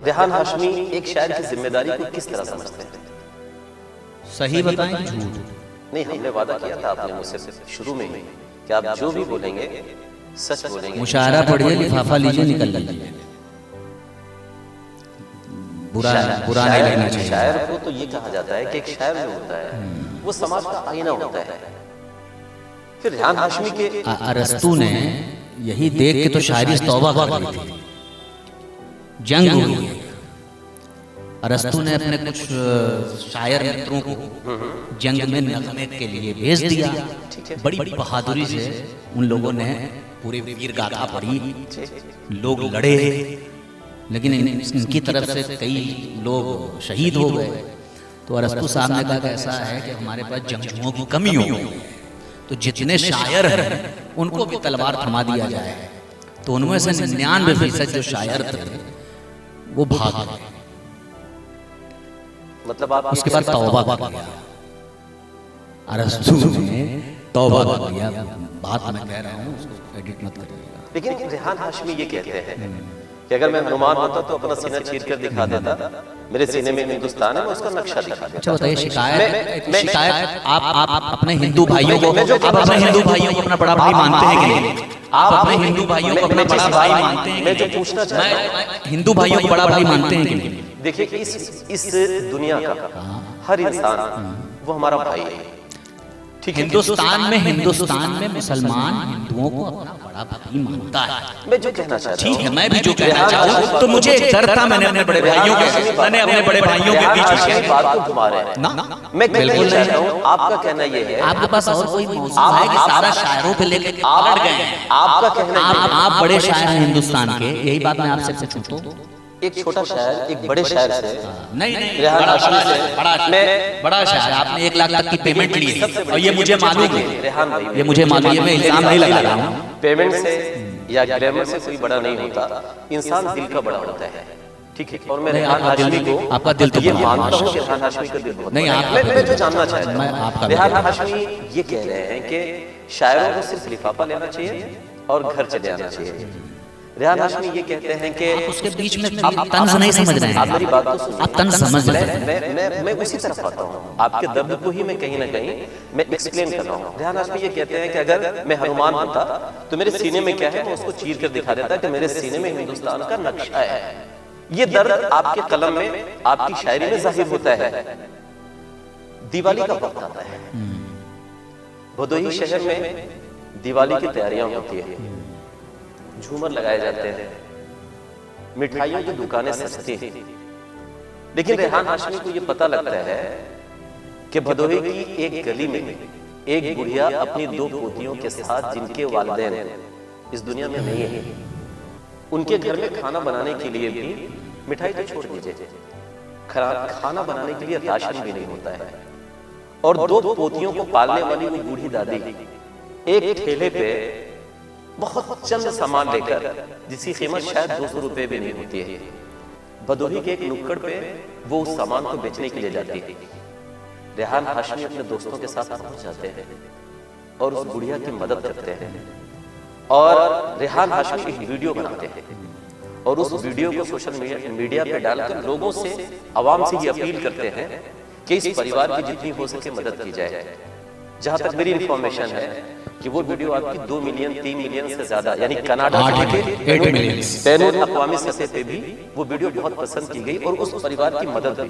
रेहान हाशमी एक शायर की जिम्मेदारी को किस तरह समझते हैं? सही बताएं झूठ? नहीं, हमने वादा किया था आपने मुझसे शुरू में ही कि आप जो भी बोलेंगे सच बोलेंगे। मुशायरा पढ़िए, लिफाफा लीजिए, निकल लीजिए। बुरा नहीं लगना चाहिए। शायर को तो ये कहा जाता है कि एक शायर जो होता है वो समाज का आईना होता है। फिर रेहान हाशमी के अरस्तू ने यही देख के तो शायरी तौबा कर ली थी, जंग हुई। अरस्तु ने अपने कुछ शायर मित्रों को जंग में नगमे के लिए भेज दिया। बड़ी बहादुरी से उन लोगों ने पूरे वीर गाथा पढ़ी, लोग लड़े, लेकिन इनकी तरफ से कई लोग शहीद हो गए। तो अरस्तु साहब ने कहा कि ऐसा है कि हमारे पास जंगजुओं की कमी हो, तो जितने शायर हैं उनको भी तलवार थमा दिया जाए। तो उनमें से 99% जो शायर थे वो भाग गए। मतलब आप उसके बाद तौबा कर लिया अरस्तु ने, तौबा कर लिया। बात मैं कह रहा हूँ, उसको एडिट मत करिएगा। लेकिन रेहान हाशमी ये कहते हैं कि अगर मैं हनुमान होता तो अपना सीना चीर कर दिखा देता, मेरे सीने में हिंदुस्तान है, मैं उसका नक्शा दिखा देता। अच्छा बताइए, शिकायत आप अपने हिंदू भाइयों को, आप अपने हिंदू भाइयों को अपना बड़ा भाई मानते हैं कि नहीं? आप अपने हिंदू भाइयों को अपना बड़ा भाई मानते हैं? मैं जो पूछना चाहता हूं, हिंदू भाइयों को बड़ा भाई मानते हैं कि नहीं? देखिए, इस दुनिया का हर इंसान वो हमारा भाई है। ठीक है, हिंदुस्तान में मुसलमान हिंदुओं को अपना बड़ा भाई मानता है। मैं जो कहना चाहता हूं, ठीक है, मैं भी जो कहना चाहूँ, तो मुझे एक डर था, मैंने अपने बड़े भाइयों के बीच में बात को घुमा रहे हैं ना। मैं बिल्कुल नहीं चाहता हूं। आपका कहना ये है, आपके पास और कोई मौजूद है कि सारा शायरों पे लेके पकड़ गए हैं? आपका कहना आप बड़े शायर हैं हिंदुस्तान के, यही बात मैं आपसे पूछूं तो? एक छोटा शायर एक बड़े शायर से नहीं, रेहान हाशमी से बड़ा शायर, आपने 1 लाख तक की पेमेंट ली है, और ये मुझे मालूम है, रेहान भाई, ये मुझे मालूम है, मैं इल्जाम नहीं लगा रहा हूँ। पेमेंट से या ग्लैमर से कोई बड़ा नहीं होता, इंसान दिल का बड़ा होता है। ठीक है, और मैं रेहान हाशमी को, आपका दिल तो ये मानता हूँ कि रेहान हाशमी का दिल बहुत नहीं, बड़ा है। मैं जो जानना चाहता हूँ, रेहान हाशमी ये कह रहे हैं कि शायरों को सिर्फ लिफाफा लेना चाहिए और घर चले आना चाहिए। रेहान हाशमी ये कहते हैं कि उसके बीच में तंज नहीं समझ रहे हैं। आप मेरी बात तो सुनिए, आप तंज समझ रहे हैं। मैं उसी तरफ आता हूँ, आपके दर्द को ही मैं कहीं ना कहीं मैं एक्सप्लेन कर रहा हूँ। रेहान हाशमी ये कहते हैं कि अगर मैं हनुमान होता तो मेरे सीने में क्या है, मैं उसको चीर कर दिखा देता कि मेरे सीने में हिंदुस्तान का नक्शा है। ये दर्द आपके कलम में, आपकी शायरी में जाहिर होता है। दिवाली का वक्त आता है, भदोही शहर में दिवाली की तैयारियां होती है, झूमर लगाए जाते हैं, मिठाइयों की दुकानें सजती हैं। लेकिन रेहान हाशमी को यह पता लगता है कि भदोही की एक गली में एक बुढ़िया अपनी 2 पोतियों के साथ, जिनके वालिदैन इस दुनिया में नहीं है, उनके घर में खाना बनाने के लिए भी, मिठाई तो छोड़ दीजिए, खाना बनाने के लिए राशन भी नहीं होता है। और 2 पोतियों को पालने वाली वो बूढ़ी दादी एक ठेले पे बहुत चंद सामान लेकर, जिसकी कीमत शायद 200 रुपए भी नहीं होती है, भदोही के एक नुक्कड़ पे वो उस सामान को बेचने के लिए जाती है। रेहान हाशमी अपने दोस्तों के साथ पहुंच जाते हैं और उस बुढ़िया की मदद करते हैं। और रेहान हाशमी एक वीडियो बनाते हैं और उस वीडियो को सोशल मीडिया पे डालकर लोगों से, आवाम से ये अपील करते हैं कि इस परिवार की जितनी हो सके मदद की जाए। जहां तक मेरी इंफॉर्मेशन है कि वो वीडियो आपकी 2 मिलियन 3 मिलियन से ज्यादा, यानी कनाडा के 8 मिलियन बैनुल अक़वामी सतह पे भी वो वीडियो बहुत पसंद की गई और उस परिवार की मदद भी।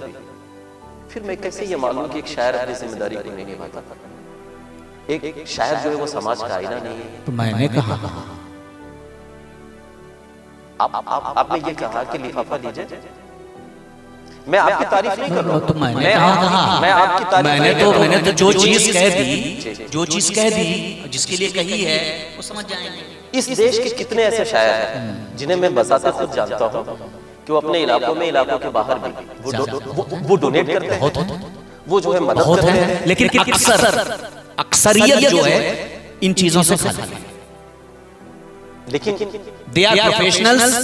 फिर मैं कैसे ये मालूम कि एक शायर अपनी जिम्मेदारी को नहीं निभाता? एक शायर जो है वो समाज का आईना नहीं है। तो मैंने कहा, आपने ये कहा कि लिफाफा लीजिए, मैं आपकी तारीफ नहीं कर रहा हूं, तो मैंने आपकी तारीफ, मैंने तो जो चीज कह दी, जिसके लिए कही है वो समझ जाएंगे। इस देश के कितने ऐसे शायर हैं जिन्हें मैं बसाते खुद जानता हूं कि वो अपने इलाकों के बाहर भी वो डोनेट करते हैं, वो जो है मदद करते हैं, लेकिन अक्सरियत जो है इन चीजों से खाली है। लेकिन दे आर प्रोफेशनल्स,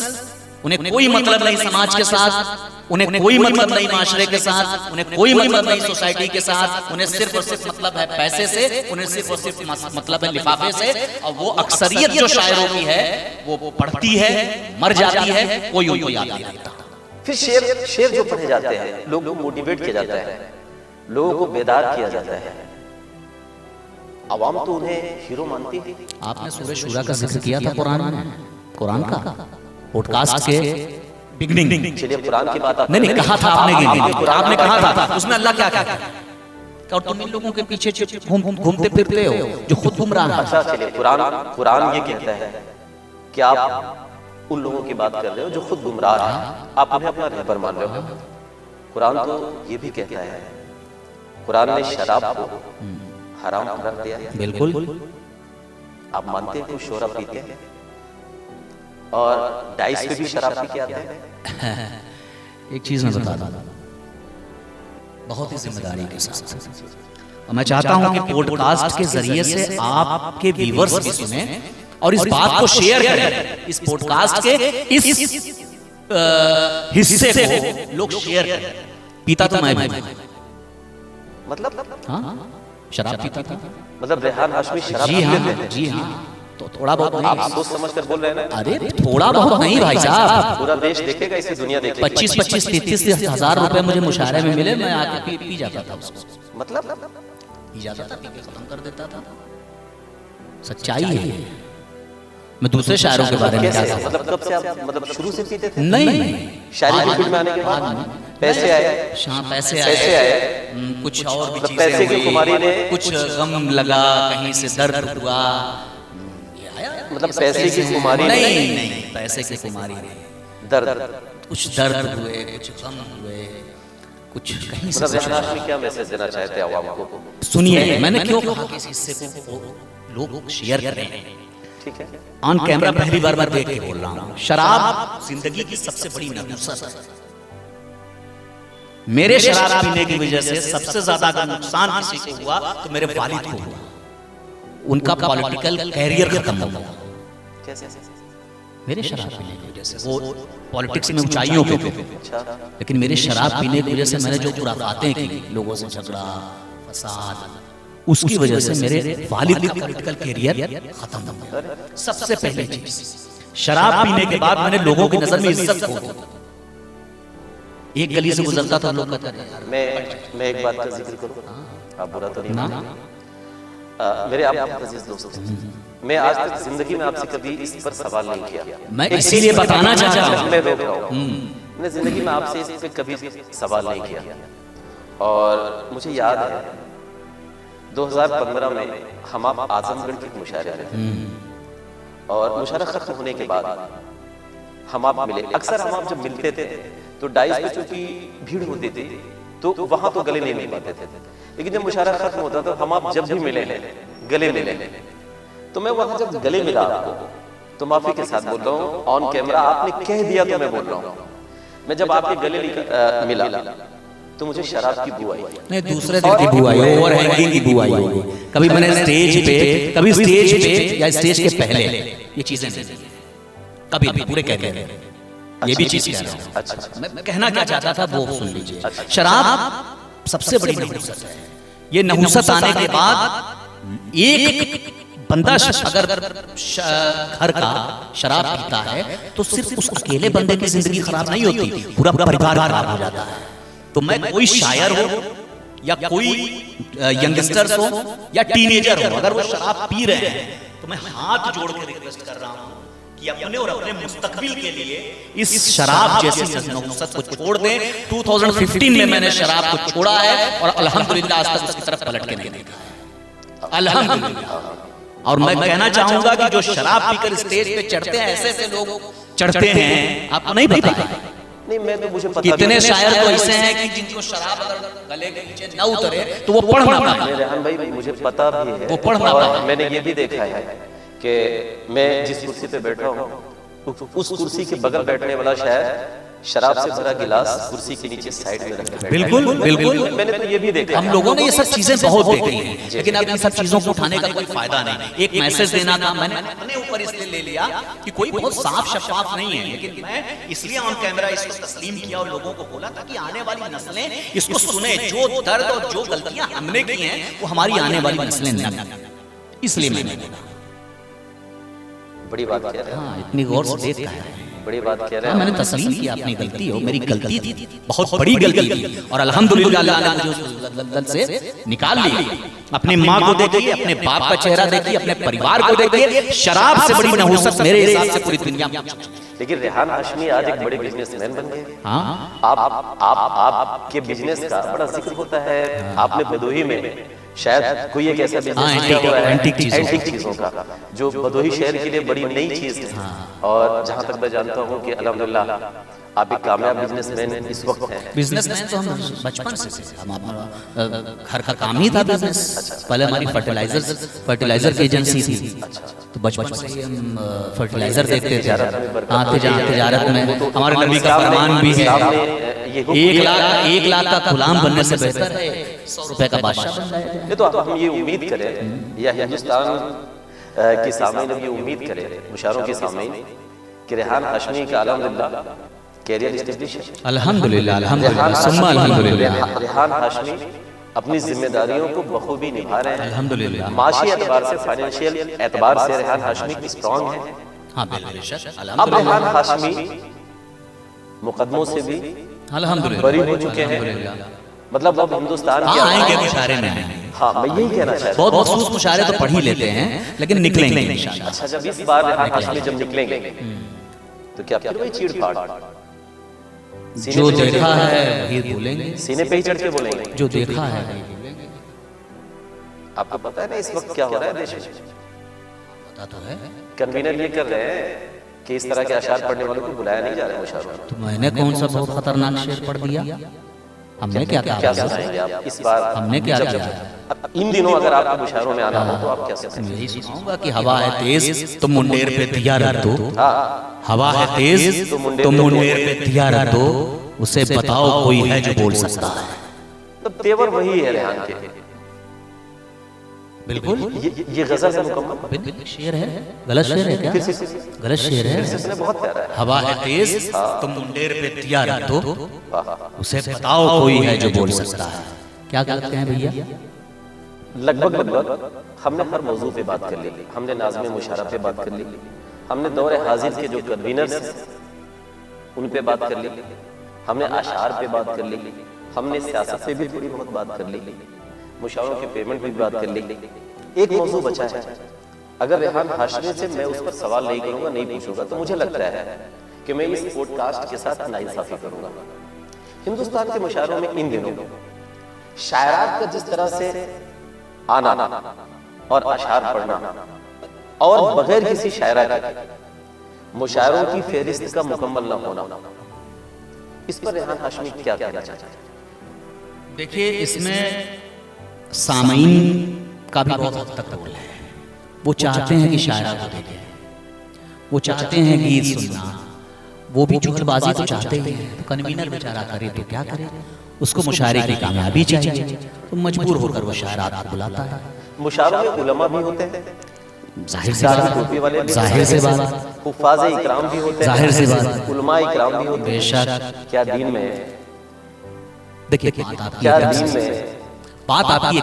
उन्हें कोई मतलब नहीं समाज के साथ, उन्हें कोई मतलब नहीं माशरे के साथ, उन्हें कोई मतलब नहीं सोसाइटी के साथ, उन्हें सिर्फ और सिर्फ मतलब है पैसे से, उन्हें सिर्फ और सिर्फ मतलब है लिफाफे से। और वो अक्सरियत जो शायरों की है वो पढ़ती है, मर जाती है, कोई उनको याद नहीं रखता। फिर शेर शेर जो पढ़े जाते हैं, लोगों को मोटिवेट किया जाता है, लोगों को बेदार किया जाता है, अवाम तो उन्हें हीरो मानती है। आपने सूरह शूरा का जिक्र किया था कुरान का पॉडकास्ट के बिगनिंग। चलिए कुरान की बात नहीं कहा था आपने कहा था उसमें अल्लाह क्या कहता है, और तुम इन लोगों के पीछे घूमते फिरते हो जो खुद गुमराह है। अच्छा चलिए, कुरान ये कहता है कि आप उन लोगों की बात कर रहे हो जो खुद गुमराह है, आप उन्हें अपना रहबर मान रहे हो। कुरान तो ये भी कहता है, कुरान ने शराब को हराम कर दिया है। बिल्कुल। आप मानते हैं कि शराब पीते हैं और डाइस पे भी शराब पी के आते हैं। एक चीज मैं बता दूं बहुत ही जिम्मेदारी के साथ, और मैं चाहता हूं कि पॉडकास्ट के जरिए से आपके व्यूअर्स भी सुने और इस बात को शेयर करें। इस पॉडकास्ट के इस हिस्से को लोग शेयर करें। पीता तो मैं भी, मतलब हाँ शराब पीता था। मतलब रेहान हाशमी शराब जी पीते हाँ थे? जी हाँ, तो थोड़ा बहुत आप सोच समझ कर बोल रहे हैं ना? अरे थोड़ा बहुत नहीं भाई साहब, पूरा देश देखेगा, इसी दुनिया देखेगी। 25-30 हजार रुपए मुझे मुशायरे में मिले, मैं आके पी जाता था उसको, मतलब पी जाता था, पी के खत्म कर देता था। सच्चाई है। मैं दूसरे शायरों के बारे में क्या कैसे? कहूं? मतलब कब से आप, मतलब शुरू से पीते थे? नहीं, शायरी की फील्ड में आने के बाद पैसे आए, पैसे पैसे आए, कुछ और भी मतलब चीजें पैसे की हुई, कुमारी ने कुछ गम लगा, कहीं से दर्द हुआ, मतलब पैसे की कुमारी ने नहीं पैसे की कुमारी नहीं, दर्द, कुछ दर्द हुए, कुछ गम हुए, कुछ कहीं से मतलब रेहान हाशमी क्या मैसेज देना चाहते हैं आवाम को? सुनिए, मैंने क्यों कहा कि इस हिस्से को लोग शेयर करें। ठीक है, ऑन कैमरा पहली बार मैं देख के बोल रहा हूँ, शराब जिंदगी की सबसे बड़ी नहुसत है। मेरे शराब पीने की वजह से सबसे ज्यादा अगर नुकसान किसी को हुआ तो मेरे वालिद को हुआ। उनका पॉलिटिकल कैरियर खत्म हो गया कैसे? मेरे शराब पीने की वजह से। वो पॉलिटिक्स में ऊंचाइयों पे थे, लेकिन मेरे शराब पीने की वजह से मैंने जो खुराफातें की, लोगों से झगड़ा, फसाद, उसकी वजह से मेरे वालिद का पॉलिटिकल कैरियर खत्म हो गया। सबसे पहले चीज, शराब पीने के बाद मैंने लोगों की नजर में इज्जत खो दी। एक गली से गुजरता था, लोग कहते थे। मैं एक बात का जिक्र करूं, आप बुरा तो नहीं मानेंगे? मेरे आप अजीज दोस्त हैं, मैं आज तक जिंदगी में आपसे कभी इस पर सवाल नहीं किया। मैं इसीलिए बताना चाहता हूं, मैं रोक रहा हूं, मैंने जिंदगी में आपसे इस पे कभी सवाल नहीं किया। और मुझे याद है 2015 में हम आप आजमगढ़ के मुशायरे में थे, और मुशायरा खत्म होने के बाद हम आप मिले। अक्सर हम आप जब मिलते थे तो डाइस पे चूंकि भीड़ होती थी तो वहां तो गले नहीं मिल पाते थे, लेकिन जब मुशायरा खत्म होता तो हम आप जब भी मिले गले मिले। तो मैं वहां जब गले मिला आपको, तो माफी के साथ बोल रहा हूँ, ऑन कैमरा आपने कह दिया तो मैं बोल रहा हूँ, मैं जब आपके गले मिला तो मुझे शराब की बू आई। नहीं, दूसरे दिन की बू आई, ओवर हैंगिंग की बू आई होगी। कभी मैंने स्टेज पे या स्टेज के पहले ये चीजें नहीं, कभी भी पूरे कहते हैं। ये भी चीज कह रहा हूं। अच्छा, मैं कहना क्या चाहता था वो सुन लीजिए। शराब सबसे बड़ी नहुसत है। ये नहुसत आने के बाद एक बंदा अगर घर का शराब पीता है तो सिर्फ उस अकेले बंदे की जिंदगी खराब नहीं होती, पूरा परिवार खराब हो जाता है। तो मैं कोई शायर हो या कोई यंगस्टर्स हो या टीनेजर हो, अगर वो शराब पी रहे हैं तो मैं हाथ जोड़ के रिक्वेस्ट कर रहा हूं कि अपने और अपने मुस्तकबिल के लिए इस शराब जैसी नहुसत को छोड़ दें। 2015 में मैंने शराब को छोड़ा है और अल्हम्दुलिल्लाह आज तक उसकी तरफ पलट के नहीं देखा, अल्हम्दुलिल्लाह। और मैं कहना चाहूंगा कि जो शराब पीकर स्टेज पे चढ़ते हैं, ऐसे ऐसे लोग चढ़ते हैं, आपको नहीं पता। नहीं, मैं तो मुझे पता कितने शायर तो ऐसे हैं कि जिनको शराब अगर गले के नीचे न उतरे तो वो पढ़ ना पाए। रेहान भाई मुझे पता भी है, वो पढ़ ना पाए। मैंने ये भी देखा है कि मैं जिस कुर्सी पे बैठा हूँ उस कुर्सी के बगल बैठने वाला शायर शराब से भरा गिलास कुर्सी के नीचे साइड में रख के बिल्कुल बिल्कुल, मैंने तो ये भी देखा। हम लोगों ने ये सब चीजें बहुत देखी हैं, लेकिन अब इन सब चीजों को उठाने का कोई फायदा नहीं। एक मैसेज देना था, मैंने अपने ऊपर इसलिए ले लिया कि कोई बहुत साफ शफाफ नहीं है, लेकिन मैं इसलिए ऑन कैमरा इसको तस्लीम किया और लोगों को बोला ताकि आने वाली नस्लें इसको सुने। जो दर्द और जो गलतियां हमने की हैं वो हमारी आने वाली नस्लें न, इसलिए मैंने बड़ी बात कह रहे हैं। हाँ, इतनी गौर से देखता है। बड़ी बात कह रहे हाँ, हैं। मैंने तस्लीम किया अपनी गलती हो, मेरी गलती थी, बहुत बड़ी गलती थी, और अल्हम्दुलिल्लाह अल्लाह ने मुझे उस दलदल से निकाल लिया। अपनी माँ को देखिए, अपने बाप का चेहरा देखिए, अपने परिवार को देखिए, शराब से बड़ी नहुसत मेरे हिसाब से पूरी दुनिया में। लेकिन रेहान हाशमी आज एक बड़े बिजनेसमैन बन गए। हाँ, आपके बिजनेस का बड़ा जिक्र होता है। आपने भदोही में शायद कोई एक ऐसा बिजनेस किया हुआ है एंटीक चीजों का, जो भदोही शहर के लिए बड़ी नई चीज है। और जहां तक मैं जानता हूं कि अल्हम्दुलिल्लाह आप एक कामयाब बिजनेसमैन इस वक्त हैं। बिजनेसमैन तो हम बचपन से थे। हम अपना घर का काम ही था बिजनेस। पहले हमारी फर्टिलाइजर की एजेंसी थी, तो बचपन से ही हम फर्टिलाइजर देखते थे। हाँ, तिजारत में हमारे नबी का फरमान भी है, 1 लाख का गुलाम बनने से बेहतर है 100 रुपए का बादशाह बनना है। ये तो हम ये उम्मीद करें, या हिंदुस्तान के सामने ये उम्मीद करें, मुशारों के सामने, कि रेहान हाशमी का अल्हम्दुलिल्लाह कैरियर एस्टेब्लिश है। अल्हम्दुलिल्लाह, अल्हम्दुलिल्लाह, सुम्मा अल्हम्दुलिल्लाह। रेहान हाशमी अपनी जिम्मेदारियों को बखूबी निभा रहे हैं अल्हम्दुलिल्लाह। माशी एतबार से, फाइनेंशियल एतबार से रेहान हाशमी स्ट्रॉन्ग है। हाँ, बेशक, अब रेहान हाशमी मुकदमों से भी अल्हम्दुलिल्लाह बरी हो चुके हैं। मतलब अब हिंदुस्तान के आएंगे मुशारे में। हाँ, मैं यही कहना चाहता हूँ। बहुत मखसूस मुशारे तो पढ़ ही लेते हैं, लेकिन निकलेंगे इंशाअल्लाह। अच्छा, जब इस बार रेहान हाशमी जब निकलेंगे तो क्या फिर वही चीड़ फाड़, जो देखा है वही बोलेंगे, सीने पे ही चढ़ के बोलेंगे? जो देखा है वही बोलेंगे। आपको पता है ना इस वक्त क्या हो रहा है देश में? पता तो है। कन्वीनर ये कर रहे हैं कि इस तरह के अशार पढ़ने वालों को बुलाया नहीं जा रहा है मुशारों में। तो मैंने कौन सा बहुत खतरनाक शेर पढ़ दिया? हमने क्या क्या सुनाएंगे आप इस बार? हमने क्या किया? अब इन दिनों अगर आपको मुशारों में आना हो तो आप क्या सुनाएंगे? यही सुनाऊंगा कि हवा है तेज तो मुंडेर पे दिया रख दो। हाँ, हवा है तेज तो मुंडेर पे दिया रख दो, उसे बताओ कोई है जो बोल सकता है। तो तेवर वही है रेहान के। बिल्कुल, ये गजल है मुकम्मल। शेर है, गलत शेर है क्या? गलत शेर है। इसने बहुत प्यारा है। हवा है तेज तो मुंडेर पे दिया रख दो, उसे बताओ कोई है जो बोल सकता है। क्या कहते हैं भैया? लगभग हमने हर मौजू पे बात कर ली। हमने नाज़्म मुशारा पे बात कर ली, हमने दौरे हाजिर के जो कन्वीनर्स उन पे बात कर ली, हमने आशार पे बात कर ली, हमने सियासत पे भी थोड़ी बहुत बात कर ली, मुशावरों के पेमेंट पे भी बात कर ली। एक मौजू बचा है। अगर रेहान हाशमी से मैं उस पर सवाल नहीं करूंगा, नहीं पूछूंगा, तो मुझे लगता है कि मैं इस पॉडकास्ट के साथ नाइंसाफी करूंगा। हिंदुस्तान के मुशारों में इन दिनों शायरात का जिस तरह से आना और अशार पढ़ना और बगैर किसी शायरा के मुशायरों की फहरिस्त का मुकम्मल न होना, इस पर रेहान हाशमी क्या कहना चाहते हैं? देखिए, इसमें सामईन का भी बहुत हद तक रोल है। वो चाहते हैं कि शायरा को देखें, वो चाहते हैं गीत सुनना, वो भी जुगलबाजी तो चाहते ही हैं। तो कन्वीनर बेचारा करे तो क्या करे, उसको मुशायरे की कामयाबी चाहिए, तो मजबूर होकर वो शायरात को बुलाता है। मुशायरों में उलमा भी होते हैं, जाहिर सी बात, जाहिर सी बात, हुफ्फाज़ इकराम भी होते हैं, जाहिर सी बात, उलमा इकराम भी होते हैं। बेशक। क्या दीन में, देखिए, क्या दीन में, बात आपकी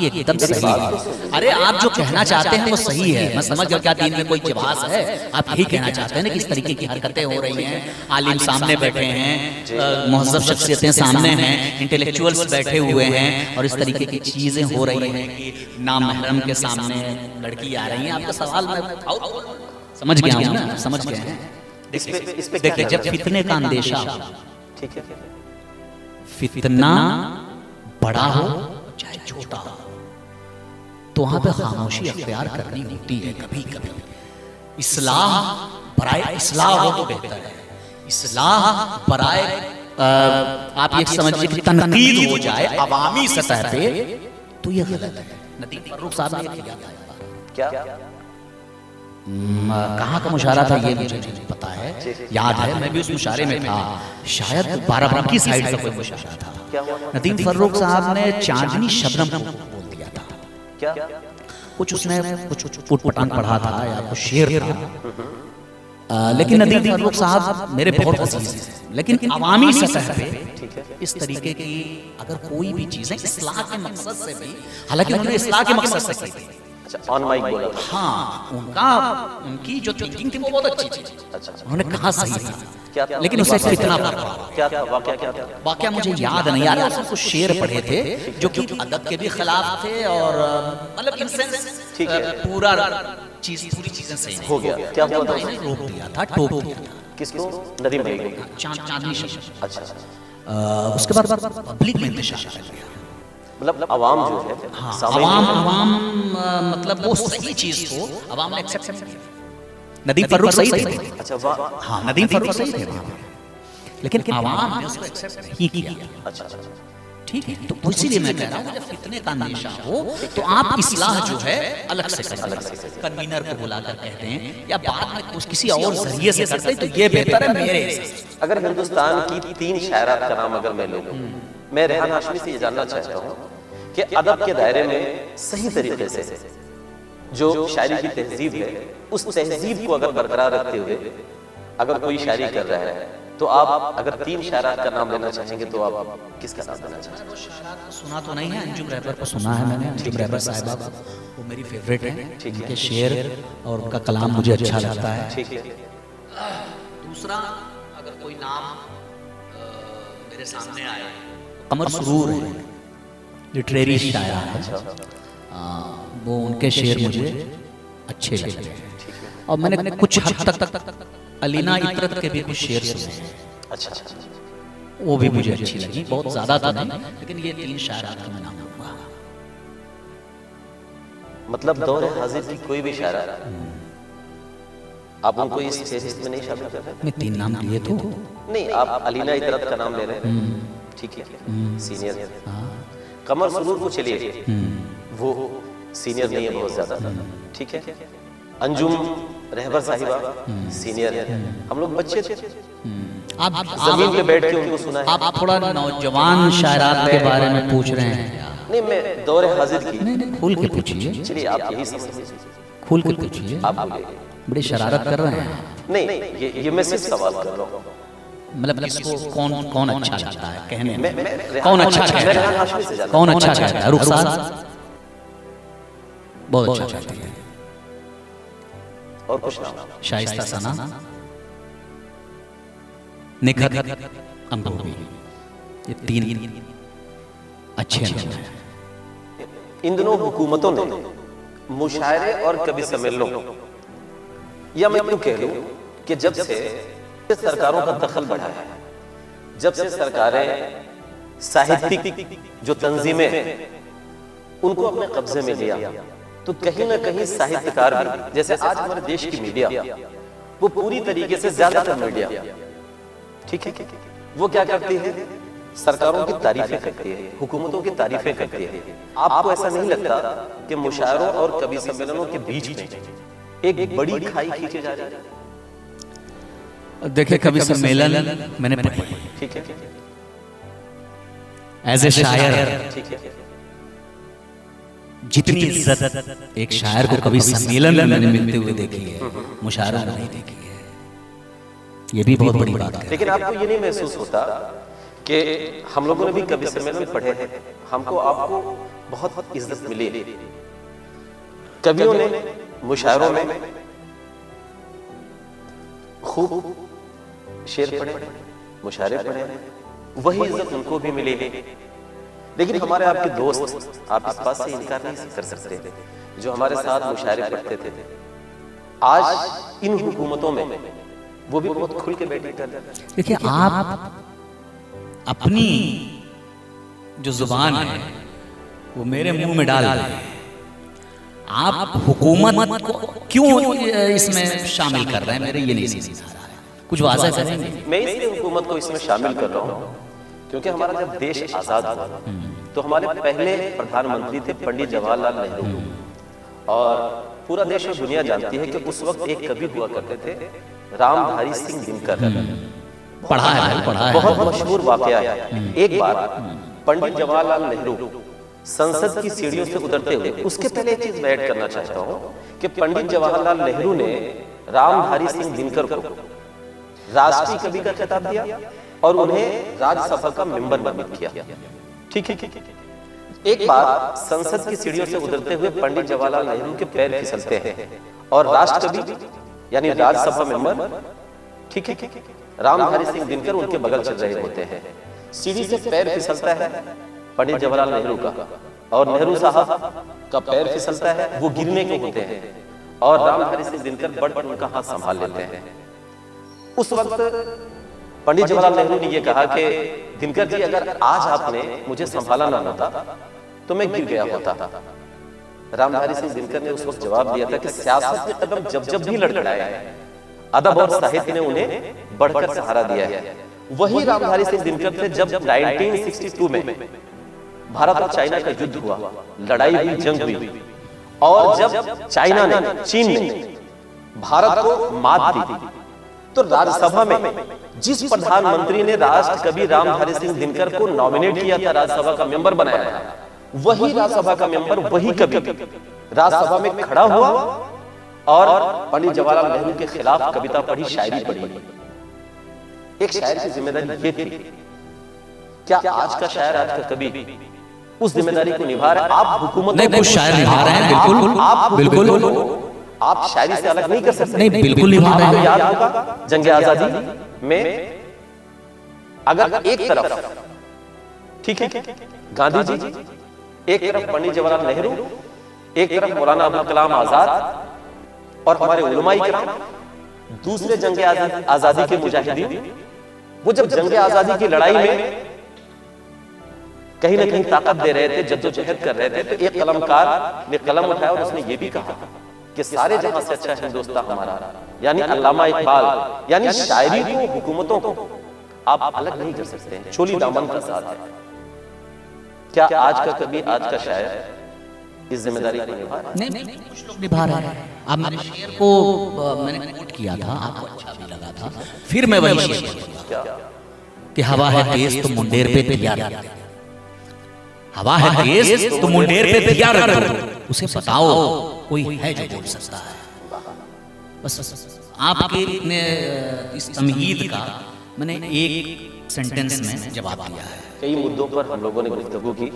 एकदम सही है। अरे आप जो कहना चाहते हैं वो सही है, मैं समझ गया। क्या दीन में कोई जवाब है? आप यही कहना चाहते हैं ना कि इस तरीके की हरकतें हो रही हैं, आलिम सामने बैठे हैं, मुहज़्ज़ब शख्सियतें सामने हैं, इंटेलेक्चुअल्स बैठे हुए हैं, और इस तरीके की चीजें हो रही हैं कि नामहरम के सामने लड़की आ रही है। आपका सवाल मैं समझ गया हूँ ना, समझ गए हैं। देखिए, जब फितने का अंदेशा हो, ठीक है, फितना बड़ा हो चाहे छोटा हो, तो वहां पे खामोशी अख्तियार करनी होती है कभी कभी। इस्लाह बराए इस्लाह हो तो बेहतर है, इस्लाह बराए आप ये समझिए कि तनकीद हो जाए अवामी सतह पे, तो ये गलत है। नदीम फर्रुख साहब ने किया था। क्या कहाँ का मुशारा था ये मुझे नहीं पता है, याद है मैं भी उस मुशारे में था, शायद बाराबंकी साइड से कोई मुशारा था। नदीम फर्रुख साहब ने चांदनी शबनम को बोल दिया था। क्या कुछ उसने कुछ उटपटांग पढ़ा था या कुछ शेर था, लेकिन नदीम फर्रुख साहब मेरे बहुत अजीज हैं, लेकिन अवामी सतह पे इस तरीके की अगर कोई भी चीजें इस्लाह के मकसद से भी, हालांकि उन्होंने इस्लाह के मकसद से की, अच्छा, ऑन माइक बोला था। हाँ, उनकी जो थिंकिंग थी वो बहुत अच्छी थी। अच्छा, उन्होंने कहा सही था, क्या था? लेकिन उससे कितना फर्क हुआ। क्या था वाकया, क्या था? वाकया मुझे याद नहीं आ रहा, उसमें कुछ शेर पढ़े थे जो कि अदब के भी खिलाफ थे और मतलब इन सेंस ठीक है। पूरी चीजें सही हो गया, क्या हुआ था? मैंने रोक दिया था, टोक दिया था। किसको? नदीम भाई को? चांदनी शब्द। अच्छा, उसके बाद पब्लिक में इंतशार कर गया। मतलब अवाम जो है, हाँ, सामान्य अवाम मतलब वो सही चीज को अवाम ने एक्सेप्ट नहीं किया। नदीम फर्रुख सही थे। अच्छा, वाह, हाँ, नदीम फर्रुख सही थे वहाँ पे, लेकिन अवाम ने उसको एक्सेप्ट नहीं किया। अच्छा, ठीक है, तो इसीलिए मैं कह रहा हूँ जब फितने का अंदेशा हो तो आप इस्लाह जो है अलग से करें, कन्वीनर को बुलाकर कहते हैं या बाद में कुछ किसी और जरिए से करते हैं, तो ये बेहतर है मेरे हिसाब से। अगर हिंदुस्तान की 3 शायरात का नाम अगर मैं ले लूं, मैं रेहान हाशमी से ये जानना चाहता हूँ कि अदब के दायरे में सही तरीके से जो शायरी की तहजीब है, उस तहजीब को अगर बरकरार रखते हुए अगर कोई शायरी कर रहा है, तो आप अगर 3 शायरात का नाम लेना चाहेंगे तो आप किसका नाम लेना चाहेंगे? सुना तो नहीं है, अंजुम रहबर को सुना है मैंने। अंजुम रहबर साहिबा वो मेरी फेवरेट है, उनके शेर और उनका कलाम मुझे अच्छा लगता है। ठीक है। दूसरा अगर कोई नाम मेरे सामने आए, कमर सुरूर है, लिटरेरी शायर है, वो उनके शेर मुझे अच्छे लगते हैं और मैंने कुछ हद तक अलीना इतरत के भी कुछ शेर सुने हैं। अच्छा, वो भी मुझे अच्छी लगी, बहुत ज्यादा तो नहीं, लेकिन ये 3 शायरात का मैं नाम लूंगा। मतलब दौरे हाजिर की कोई भी शायरा आप उनको इस फेहरिस्त में नहीं शामिल कर रहे? मैं 3 नाम लिए तो नहीं, आप अलीना इतरत का नाम ले रहे हैं, ठीक है, सीनियर। कमर सुरूर को चलिए, वो सीनियर नहीं है बहुत ज्यादा, ठीक है। अंजुम रहबर साहिबा सीनियर है, हम लोग बच्चे थे, आप जमीन पे बैठ के उनको सुना है। आप थोड़ा नौजवान शायरात के बारे में पूछ रहे हैं। नहीं, मैं दौरे हाजिर की, नहीं, खुल के पूछिए, चलिए आप यही समझ लीजिए, खुल के पूछिए। आप बोलिए। बड़ी शरारत कर रहे हैं। नहीं, ये मैं सिर्फ सवाल कर रहा हूँ, मतलब किसको कौन अच्छा लगता है कहने में? मैं कौन अच्छा कहता है? रेहान हाशमी से जानना। कौन अच्छा कहता है? रुखसार बहुत अच्छा कहती है। और कुछ नाम? शाइस्ता सना, निखत अंगूरी, ये 3 अच्छे नाम हैं। इन दिनों हुकूमतों ने मुशायरे और कवि सम्मेलनों, या मैं यूं कह लूं कि जब से सरकारों का दखल बढ़ा है, जब से सरकारें साहित्यिक जो तंजीमें हैं उनको अपने कब्जे में लिया, तो कहीं ना कहीं साहित्यकार भी, जैसे आज हमारे देश की मीडिया, वो पूरी तरीके से ज्यादातर मीडिया, ठीक है, वो क्या करती है? सरकारों की तारीफें करती है, हुकूमतों की तारीफें करती है। आपको ऐसा नहीं लगता कि मुशायरों और कवि सम्मेलनों के बीच में एक बड़ी खाई खींची जा रही है? देखिए, कवि सम्मेलन मैंने पढ़े, ठीक है, एज ए शायर, ठीक है, जितनी इज्जत एक शायर को कवि सम्मेलन में मैंने मिलते हुए देखी है, मुशायरों में नहीं देखी है। ये भी बहुत बड़ी बात है। लेकिन आपको ये नहीं महसूस होता कि हम लोगों ने भी कवि सम्मेलन पढ़े हैं, हमको आपको बहुत इज्जत मिली, कवियों ने मुशायरों में खूब शेर पढ़े, मुशायरे पढ़े, वही इज्जत उनको भी मिली है। लेकिन हमारे आपके दोस्त, आप इस बात से इनकार नहीं कर सकते, जो हमारे साथ मुशायरे पढ़ते थे, आज इन हुकूमतों में वो भी बहुत खुल के बैठे कर। देखिए, आप अपनी जो जुबान है वो मेरे मुंह में डाल रहे हैं। आप हुकूमत को क्यों इसमें शामिल कर रहे हैं, मेरे ये नहीं समझ आ रहा है। कुछ वाज़ह करेंगे? मैं इसलिए हुकूमत को इसमें शामिल कर रहा हूँ क्योंकि हमारा जब देश आजाद हुआ तो हमारे पहले प्रधानमंत्री थे पंडित जवाहरलाल नेहरू, और पूरा देश और दुनिया जानती है कि उस वक्त एक कवि हुआ करते थे, रामधारी सिंह दिनकर। पढ़ा है, पढ़ा है। बहुत मशहूर वाकया है। एक बार पंडित जवाहरलाल नेहरू संसद की सीढ़ियों से उतरते हुए, उसके पहले एक चीज मैं ऐड करना चाहता हूँ कि पंडित जवाहरलाल नेहरू ने रामधारी सिंह दिनकर को राष्ट्रीय कवि का खिताब दिया और उन्हें राज्यसभा का मेंबर नामित किया, ठीक है। एक बार संसद की सीढ़ियों से उतरते हुए पंडित जवाहरलाल नेहरू के पैर फिसलते हैं और राष्ट्रकवि यानी राज्यसभा मेंबर, ठीक है, रामधारी सिंह दिनकर उनके बगल चल रहे होते हैं। सीढ़ी से पैर फिसलता है पंडित जवाहरलाल नेहरू का और नेहरू साहब का पैर फिसलता है, वो गिरने को होते हैं और रामधारी सिंह दिनकर बढ़कर उनका हाथ संभाल लेते हैं। उस वक्त पंडित जवाहरलाल नेहरू ने यह कहा कि दिनकर जी, अगर आज आपने मुझे संभाला ना होता तो मैं गिर गया होता। रामधारी सिंह दिनकर ने उस वक्त जवाब दिया था कि सियासत के कदम जब जब भी लड़खड़ाए, अदब और साहित्य ने उन्हें बढ़कर सहारा दिया है। वही रामधारी सिंह दिनकर थे जब 1962 में भारत और चाइना का युद्ध हुआ, लड़ाई हुई, जंग हुई, और जब चाइना ने, चीन ने भारत को मात दी तो राज्यसभा में जिस प्रधानमंत्री ने राष्ट्र कवि रामधारी सिंह दिनकर को नॉमिनेट किया था, राज्यसभा का मेंबर बनाया था, वही राज्यसभा का मेंबर, वही कवि राज्यसभा में खड़ा हुआ और पंडित जवाहरलाल नेहरू के खिलाफ कविता पढ़ी, शायरी पढ़ी। एक शायर की जिम्मेदारी ये थी। क्या आज का शायर, आज का कवि उस जिम्मेदारी को निभा रहे? आप हुकूमत नहीं, कुछ शायर निभा रहे हैं, बिल्कुल, आप बिल्कुल, आप शायरी से अलग नहीं कर सकते। नहीं, बिल्कुल निभा रहे हैं। याद होगा जंग आजादी में अगर एक तरफ, ठीक है, गांधी जी, एक तरफ पंडित जवाहरलाल नेहरू, एक तरफ मौलाना अबुल कलाम आजाद और हमारे उलमाए किराम, दूसरे जंग आजादी के मुजाहिदीन, वो जब जंग आजादी की लड़ाई में कहीं ना कहीं ताकत दे रहे थे, जद्दोजहद कर रहे थे, तो एक कलमकार ने कलम उठाया और उसने ये भी कहा कि सारे जहां से अच्छा हिंदुस्तान हमारा, यानी अल्लामा इकबाल, यानी शायरी को, हुकूमतों को आप अलग नहीं कर सकते हैं, चोली दामन का साथ है। क्या आज का कवि, आज का शायर इस जिम्मेदारी को निभा रहा है? नहीं, कुछ लोग निभा रहे हैं। अब मेरे शेर को मैंने कोट किया था, आपको अच्छा भी लगा था, फिर मैं वही शेर बोलूंगा कि हवा है तेज तो मुंडेर पे तैयार, हवा है तेज तो मुंडेर पे तैयार रखो, उसे बताओ कोई है जो बोल सकता है। बस आपके इतने इस तमहीद का मैंने एक सेंटेंस में जवाब दिया है। कई मुद्दों पर हम लोगों ने गुफ्तगू की,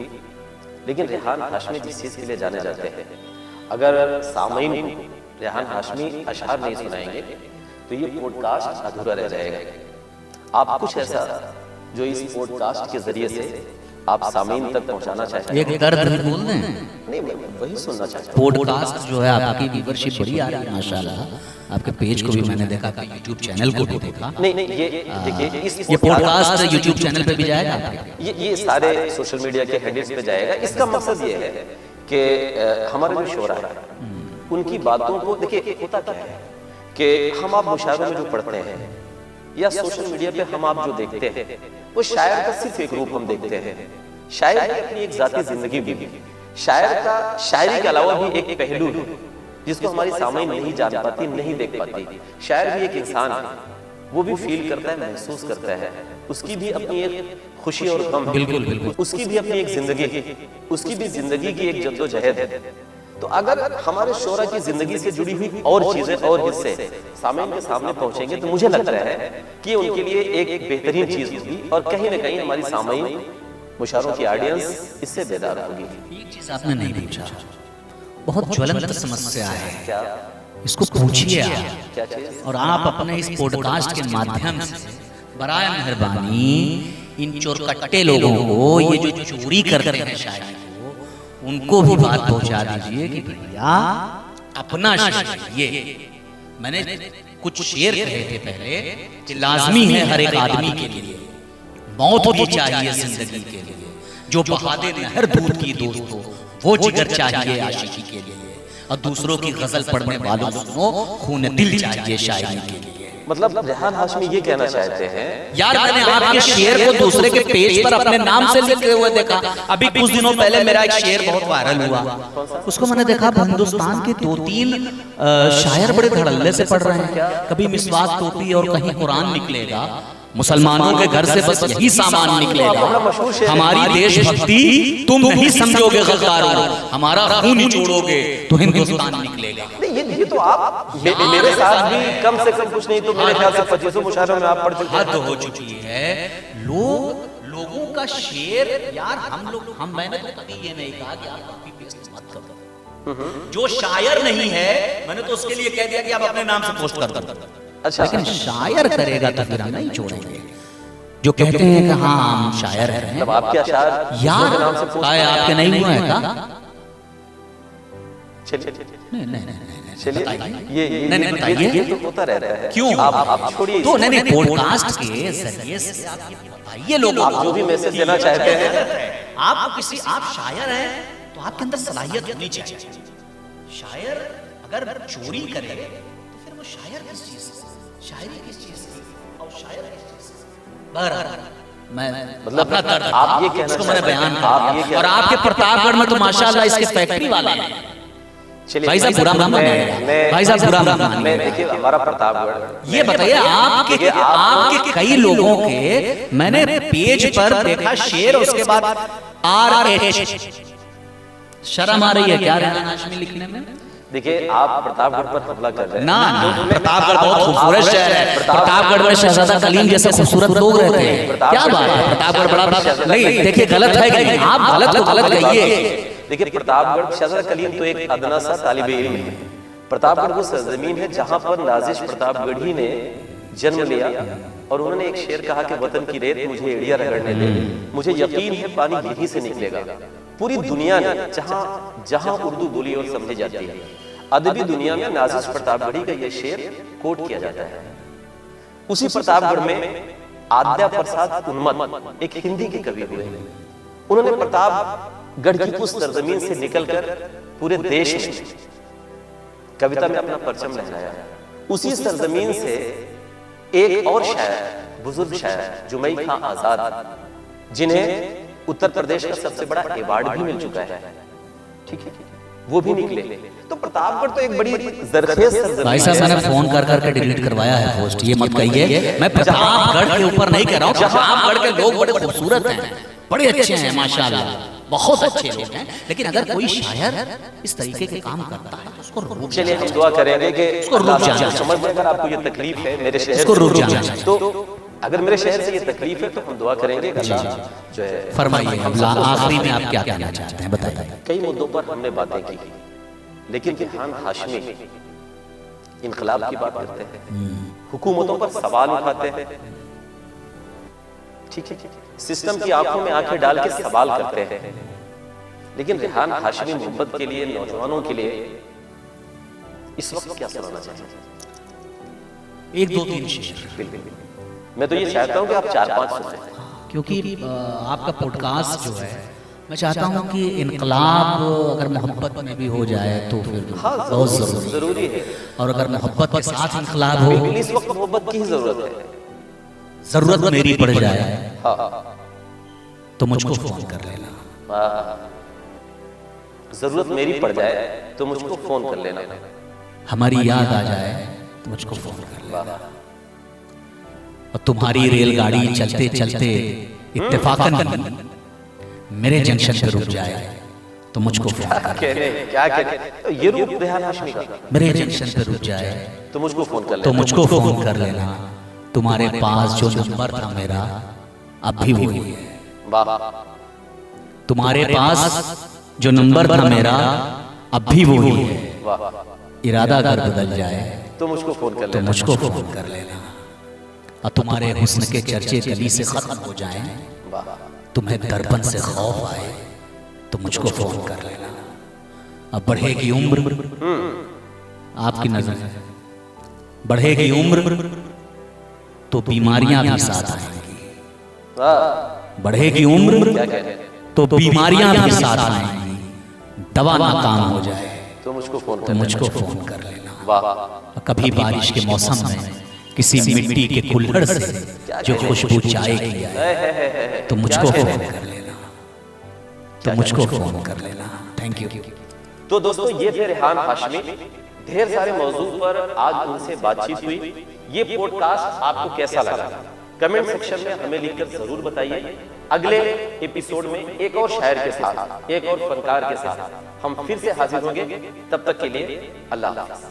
लेकिन रेहान हाशमी जिस चीज के लिए जाने जाते हैं, अगर सामईन को रेहान हाशमी अशआर नहीं सुनाएंगे तो ये पॉडकास्ट अधूरा रह जाएगा। आप कुछ ऐसा जो इस पॉडकास्ट के जरिए से आप सामीन तक पहुंचाना चाहते हैं? एक दर्द बोल दें, नहीं, मैं वही सुनना चाहता हूं। पॉडकास्ट जो है आपकी व्यूवरशिप बड़ी आ रही है माशाल्लाह, आपके पेज को भी मैंने देखा, यूट्यूब चैनल को भी देखा। नहीं, ये देखिए, ये पॉडकास्ट यूट्यूब चैनल पे भी जाएगा आपके? ये सारे सोशल मीडिया के हैंडल्स पे जाएगा। इसका मकसद ये है कि हमारे जो शोरा है उनकी बातों को, देखिए होता क्या है कि हम आप मुशायरों में जो पढ़ते हैं या सोशल मीडिया पे हम आप जो देखते हैं, वो शायर का सिर्फ एक रूप हम देखते हैं। शायर की अपनी एक जाती जिंदगी भी, शायर का शायरी के अलावा भी एक पहलू है जिसको हमारी सामईन नहीं जान पाती, नहीं देख पाती। शायर भी एक इंसान है, वो भी फील करता है, महसूस करता है, उसकी भी अपनी एक खुशी और गम, बिल्कुल बिल्कुल, उसकी भी अपनी एक जिंदगी, उसकी भी जिंदगी की एक जद्दोजहद है। तो अगर हमारे शोरा की जिंदगी से जुड़ी हुई और चीजें और हिस्से सामईन के सामने पहुंचेंगे तो मुझे लगता है कि उनके लिए एक बेहतरीन चीज होगी और कहीं ना कहीं हमारी सामईन, मुशायरों की ऑडियंस इससे बेदार होगी। एक चीज आपने नहीं पूछा, बहुत ज्वलंत समस्या है, क्या? इसको पूछिए आप, क्या चीज? और आप अपने इस पॉडकास्ट के माध्यम से बराए मेहरबानी इन चोरकट्टे लोगों को, ये जो चोरी करते हैं शायरी को, उनको भी बात पहुंचा दीजिए कि भैया अपना शेर, ये मैंने कुछ शेर कहे थे पहले कि लाजमी है हर एक आदमी के लिए, मौत भी चाहिए जिंदगी के लिए, जो बहादे नहर दूध की दोस्तों, वो जिगर चाहिए आशिकी के लिए, और दूसरों की गजल पढ़ने वालों सुनो खून दिल चाहिए शायरी के लिए। मतलब रेहान हाशमी ये कहना चाहते हैं, यार मैंने आपके शेर को दूसरे के पेज पर अपने नाम से लिखे हुए देखा। अभी कुछ दिनों पहले मेरा एक शेर बहुत वायरल हुआ, उसको मैंने देखा हिंदुस्तान के 2-3 शायर बड़े धड़ल्ले से पढ़ रहे हैं, कभी मिसवाक टोपी और कहीं कुरान निकलेगा, मुसलमानों के घर से बस यही सामान निकलेगा, हमारी देशभक्ति तुम नहीं समझोगे गद्दारों, हमारा खून निचोड़ोगे तो हिंदुस्तान निकलेगा। ये तो आप मेरे साथ भी कम से कम कुछ नहीं तो मेरे ख्याल से 25 मुशायरों में आप पढ़ चुके हैं। हद हो चुकी है, लोगों का शेर यार मैंने तो कभी ये नहीं कहा कि आप कॉपी पेस्ट मत करो। जो शायर नहीं है मैंने तो उसके लिए कह दिया कि आप अपने नाम से पोस्ट कर दो। अच्छा, लेकिन शायर करेगा तो फिर हम नहीं छोड़ेंगे। जो कहते हैं कि हाँ हम शायर हैं, मतलब आपके अशार यार नाम से पोस्ट आपके नहीं हुआ है क्या? चलिए नहीं चलिए, बताइए। नहीं बताइए। ये तो होता रहता है। क्यों आप छोड़िए, तो नहीं पॉडकास्ट के जरिए से आप ये बताइए लोगों आप जो भी मैसेज देना चाहते हैं। आप शायर हैं तो आपके अंदर सलाहियत होनी चाहिए। शायर अगर चोरी करे तो फिर वो शायर किस चीज से, शायरी किस चीज से और शायर किस चीज से? बहरहाल मैं मतलब अपना दर्द आप ये कहना इसको मैंने बयान आप कर ये दिया। और आपके प्रतापगढ़ में तो माशाल्लाह इसके फैक्ट्री वाले हैं। भाई साहब बुरा मत मानिएगा, भाई साहब बुरा मत मानिएगा। देखिए हमारा प्रतापगढ़, ये बताइए आपके कई लोगों के मैंने पेज पर देखा शेर, उसके बाद RH। शर्म आ रही है क्या रेहान हाशमी लिखने में? देखिए आप प्रतापगढ़ पर हमला कर रहे हैं। ना प्रतापगढ़ बहुत खूबसूरत शहर है। प्रतापगढ़ में शहजादा कलीम जैसे खूबसूरत लोग रहते हैं। क्या बात है, प्रतापगढ़ बड़ा नहीं। देखिए गलत है कि नहीं, आप गलत को गलत कहिए। देखिए प्रतापगढ़, शहजादा कलीम तो एक अदना सा तालिबे इल्म है। प्रतापगढ़ वो सरजमीन है जहां पर नाजिश प्रतापगढ़ी ने जन्म लिया और उन्होंने एक शेर कहा कि वतन की रेत मुझे एड़िया रगड़ने दे, मुझे यकीन है पानी यहीं से निकलेगा। पूरी दुनिया में जहां जहां उर्दू बोली और समझी जाती है, अदबी दुनिया में नाजिश प्रतापगढ़ी का यह शेर कोट किया जाता है। उसी प्रतापगढ़ में आद्या प्रसाद उन्मत्त एक हिंदी के कवि हुए। उन्होंने प्रतापगढ़ की उस सरजमीन से निकलकर पूरे देश में कविता में अपना परचम लहराया। उसी सरजमीन से एक और शायर, बुजुर्ग शायर जुमई खां आजाद, जिन्हें उत्तर प्रदेश का सबसे बड़ा अवार्ड भी मिल चुका है, ठीक है, वो भी निकले। तो प्रतापगढ़ तो एक बड़ी जरखेज सरजमीन। भाई साहब मैंने फोन कर करके डिलीट करवाया है पोस्ट, ये मत कहिए। मैं प्रतापगढ़ के ऊपर नहीं कह रहा हूँ, प्रतापगढ़ के लोग बड़े खूबसूरत हैं, बड़े अच्छे हैं माशाल्लाह, बहुत अच्छे लोग हैं। लेकिन अगर कोई शायर इस तरीके के काम करता है तो उसको रुक चलिए हम दुआ करेंगे कि उसको रुक जाना, समझ में अगर आपको ये तकलीफ है मेरे शहर उसको रुक जाना। तो अगर मेरे शहर से ये तकलीफ है तो हम दुआ करेंगे कि अल्लाह जो है। फरमाइए आखिरी में आप क्या कहना चाहते हैं, बताइए। कई मुद्दों पर हमने बातें की, लेकिन रेहान हाशमी इनकलाब की बात करते हैं, हुकूमतों पर सवाल उठाते हैं, ठीक है, सिस्टम की आंखों में आंखें डाल के सवाल करते हैं। लेकिन रेहान हाशमी मोहब्बत के लिए, नौजवानों के लिए इस वक्त क्या सुनाना चाहिए? 1-2-3 शेर। बिल्कुल, मैं तो ये चाहता हूं कि आप 4-5 सुनाएं, क्योंकि आपका पॉडकास्ट जो है, मैं चाहता हूं कि इनकलाब अगर मोहब्बत में भी हो जाए तो फिर बहुत जरूरी है। और अगर मोहब्बत के साथ इनकलाब हो, इस वक्त मोहब्बत की जरूरत है। जरूरत मेरी पड़ जाए तो मुझको फोन कर लेना। जरूरत मेरी पड़ जाए तो मुझको फोन कर लेना। हमारी याद आ जाए तो मुझको फोन कर लेना। और तुम्हारी रेलगाड़ी चलते चलते इत्तेफाकन मेरे जंक्शन पे रुक जाए तो मुझको फोन कर लेना। क्या कहने, तो ये रूप रेहान हाशमी का, मेरे जंक्शन पे रुक जाए तो मुझको फोन कर लेना, तो मुझको फोन कर लेना। तुम्हारे पास जो नंबर था मेरा अब भी वही है। तुम्हारे पास जो नंबर था मेरा अब भी वही है। इरादा अगर बदल जाए तो मुझको फोन कर तो लेना, मुझको फोन कर लेना। और तुम्हारे हुस्न के चर्चे गली से खत्म हो जाएं, तुम्हें दर्पण से खौफ आए तो मुझको फोन कर लेना। अब बढ़ेगी उम्र, आपकी नजर बढ़ेगी उम्र तो बीमारियां भी साथ आएंगी। बढ़ेगी उम्र तो बीमारियां भी साथ आएंगी। दवा नाकाम हो जाए तो मुझको फोन कर लेना। और कभी बारिश के मौसम में किसी मिट्टी के कुल्हड़ से जो खुशबू चाय की आए तो मुझको फोन कर लेना, तो मुझको फोन कर लेना। Thank you. तो दोस्तों ये थे रेहान हाशमी। ढेर सारे मौजू पर आज उनसे बातचीत हुई। ये पॉडकास्ट आपको कैसा लगा कमेंट सेक्शन में हमें लिखकर जरूर बताइए। अगले एपिसोड में एक और शायर के साथ, एक और फनकार के साथ हम फिर से हाजिर होंगे। तब तक के लिए अल्लाह हाफ़िज़।